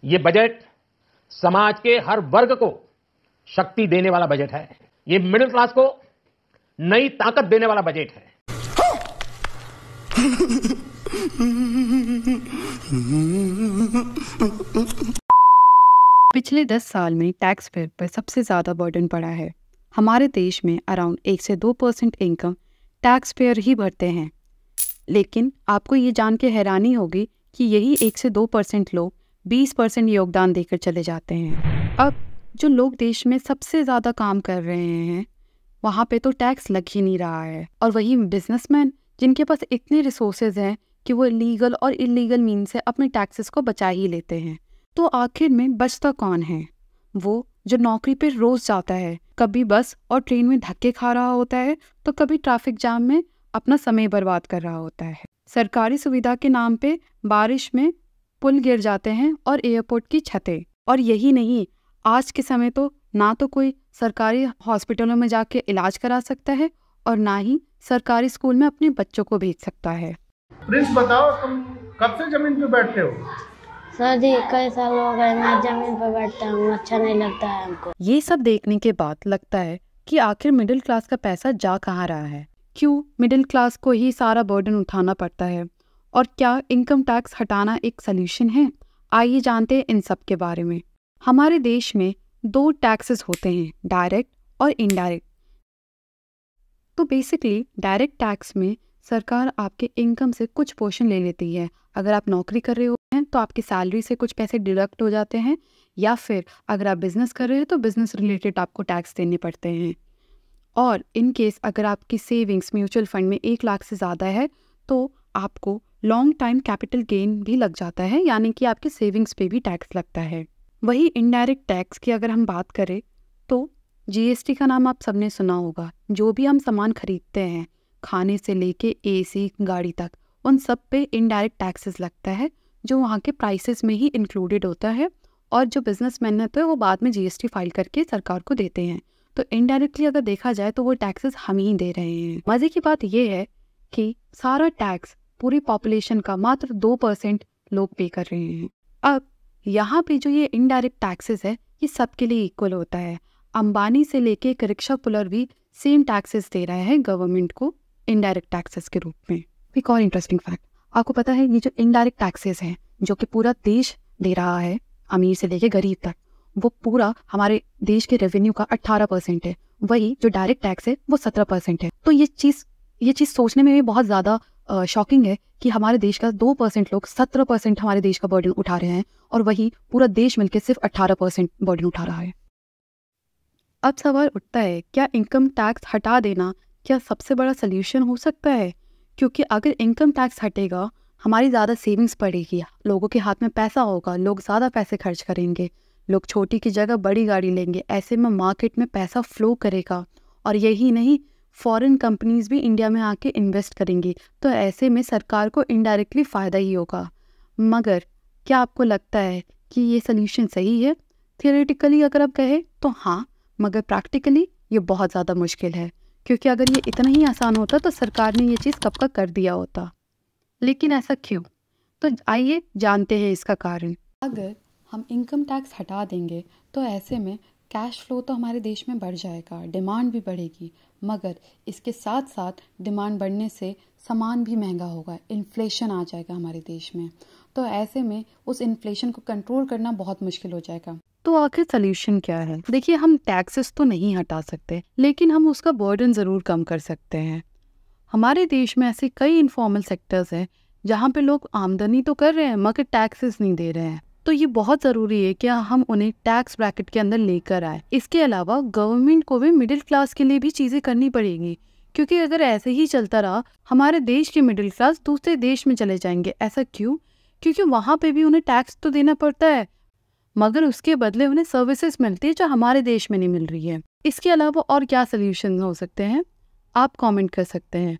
ये बजट समाज के हर वर्ग को शक्ति देने वाला बजट है। ये मिडिल क्लास को नई ताकत देने वाला बजट है। पिछले 10 साल में टैक्स पेयर पर सबसे ज़्यादा बर्डन पड़ा है। हमारे देश में अराउंड 1 से 2% इनकम टैक्स पेयर ही भरते हैं। लेकिन आपको ये जान के हैरानी होगी कि यही 1 से 2% लोग 20% योगदान देकर चले जाते हैं। अब जो लोग देश में सबसे ज़्यादा काम कर रहे हैं वहाँ पे तो टैक्स लग ही नहीं रहा है, और वही बिजनेसमैन जिनके पास इतने रिसोर्सेज हैं कि वो लीगल और इलीगल मीन से अपने टैक्सेस को बचा ही लेते हैं। तो आखिर में बचता कौन है? वो जो नौकरी पे रोज जाता है, कभी बस और ट्रेन में धक्के खा रहा होता है तो कभी ट्रैफिक जाम में अपना समय बर्बाद कर रहा होता है। सरकारी सुविधा के नाम पे बारिश में पुल गिर जाते हैं और एयरपोर्ट की छतें। और यही नहीं, आज के समय तो ना तो कोई सरकारी हॉस्पिटलों में जाके इलाज करा सकता है और ना ही सरकारी स्कूल में अपने बच्चों को भेज सकता है। प्रिंस बताओ, तुम कब से जमीन पे बैठते हो? सर जी कई साल हो गए मैं जमीन पर बैठता हूँ, अच्छा नहीं लगता है हमको। ये सब देखने के बाद लगता है कि आखिर मिडिल क्लास का पैसा जा कहाँ रहा है? क्यों मिडिल क्लास को ही सारा बर्डन उठाना पड़ता है? और क्या इनकम टैक्स हटाना एक सलूशन है? आइए जानते हैं इन सब के बारे में। हमारे देश में 2 टैक्सेस होते हैं, डायरेक्ट और इनडायरेक्ट। तो बेसिकली डायरेक्ट टैक्स में सरकार आपके इनकम से कुछ पोर्शन ले लेती है। अगर आप नौकरी कर रहे होते हैं तो आपकी सैलरी से कुछ पैसे डिडक्ट हो जाते हैं, या फिर अगर आप बिजनेस कर रहे हैं तो बिजनेस रिलेटेड आपको टैक्स देने पड़ते हैं। और इन केस अगर आपकी सेविंग्स म्यूचुअल फंड में 1 लाख से ज़्यादा है तो आपको लॉन्ग टाइम कैपिटल गेन भी लग जाता है, यानी कि आपके सेविंग्स पे भी टैक्स लगता है। वही इनडायरेक्ट टैक्स की अगर हम बात करें तो जीएसटी का नाम आप सबने सुना होगा। जो भी हम सामान खरीदते हैं, खाने से लेके एसी गाड़ी तक, उन सब पे इनडायरेक्ट टैक्सेस लगता है जो वहाँ के प्राइसेस में ही इंक्लूडेड होता है, और जो बिजनेसमैन होते हैं वो बाद में जीएसटी फाइल करके सरकार को देते हैं। तो इनडायरेक्टली अगर देखा जाए तो वो टैक्सेस हम ही दे रहे हैं। मज़े की बात ये है कि सारा टैक्स पूरी पॉपुलेशन का मात्र 2% लोग पे कर रहे हैं। अब यहाँ पे जो ये इनडायरेक्ट टैक्सेस है ये सबके लिए इक्वल होता है। अंबानी से लेके एक रिक्शा पुलर भी सेम टैक्सेस दे रहा है गवर्नमेंट को इनडायरेक्ट टैक्सेस के रूप में। एक और इंटरेस्टिंग फैक्ट, आपको पता है ये जो इनडायरेक्ट टैक्सेस हैं जो कि पूरा देश दे रहा है, अमीर से लेके गरीब तक, वो पूरा हमारे देश के रेवेन्यू का 18% है। वही जो डायरेक्ट टैक्स है वो 17% है। तो ये चीज़ सोचने में भी बहुत ज़्यादा शॉकिंग है कि हमारे देश का 2% लोग 17% हमारे देश का बर्डन उठा रहे हैं, और वही पूरा देश मिलकर सिर्फ 18% बर्डन उठा रहा है। अब सवाल उठता है, क्या इनकम टैक्स हटा देना क्या सबसे बड़ा सल्यूशन हो सकता है? क्योंकि अगर इनकम टैक्स हटेगा हमारी ज़्यादा सेविंग्स बढ़ेगी, लोगों के हाथ में पैसा होगा, लोग ज़्यादा पैसे खर्च करेंगे, लोग छोटी की जगह बड़ी गाड़ी लेंगे, ऐसे में मार्केट में पैसा फ्लो करेगा, और यही नहीं, फॉरेन कंपनीज भी इंडिया में आके इन्वेस्ट करेंगी। तो ऐसे में सरकार को इनडायरेक्टली फ़ायदा ही होगा। मगर क्या आपको लगता है कि ये सल्यूशन सही है? थियोरेटिकली अगर आप कहें तो हाँ, मगर प्रैक्टिकली ये बहुत ज़्यादा मुश्किल है, क्योंकि अगर ये इतना ही आसान होता तो सरकार ने ये चीज़ कब का कर दिया होता। लेकिन ऐसा क्यों? तो आइए जानते हैं इसका कारण। अगर हम इनकम टैक्स हटा देंगे तो ऐसे में कैश फ्लो तो हमारे देश में बढ़ जाएगा, डिमांड भी बढ़ेगी, मगर इसके साथ साथ डिमांड बढ़ने से सामान भी महंगा होगा, इन्फ्लेशन आ जाएगा हमारे देश में। तो ऐसे में उस इन्फ्लेशन को कंट्रोल करना बहुत मुश्किल हो जाएगा। तो आखिर सल्यूशन क्या है? देखिए, हम टैक्सेस तो नहीं हटा सकते, लेकिन हम उसका बर्डन ज़रूर कम कर सकते हैं। हमारे देश में ऐसे कई इनफॉर्मल सेक्टर्स हैं जहाँ पे लोग आमदनी तो कर रहे हैं मगर टैक्सेस नहीं दे रहे हैं। तो ये बहुत ज़रूरी है कि हम उन्हें टैक्स ब्रैकेट के अंदर लेकर आए। इसके अलावा गवर्नमेंट को भी मिडिल क्लास के लिए भी चीज़ें करनी पड़ेगी, क्योंकि अगर ऐसे ही चलता रहा हमारे देश के मिडिल क्लास दूसरे देश में चले जाएंगे। ऐसा क्यों? क्योंकि वहाँ पे भी उन्हें टैक्स तो देना पड़ता है, मगर उसके बदले उन्हें सर्विसेज मिलती है जो हमारे देश में नहीं मिल रही है। इसके अलावा और क्या सल्यूशन हो सकते हैं, आप कमेंट कर सकते हैं।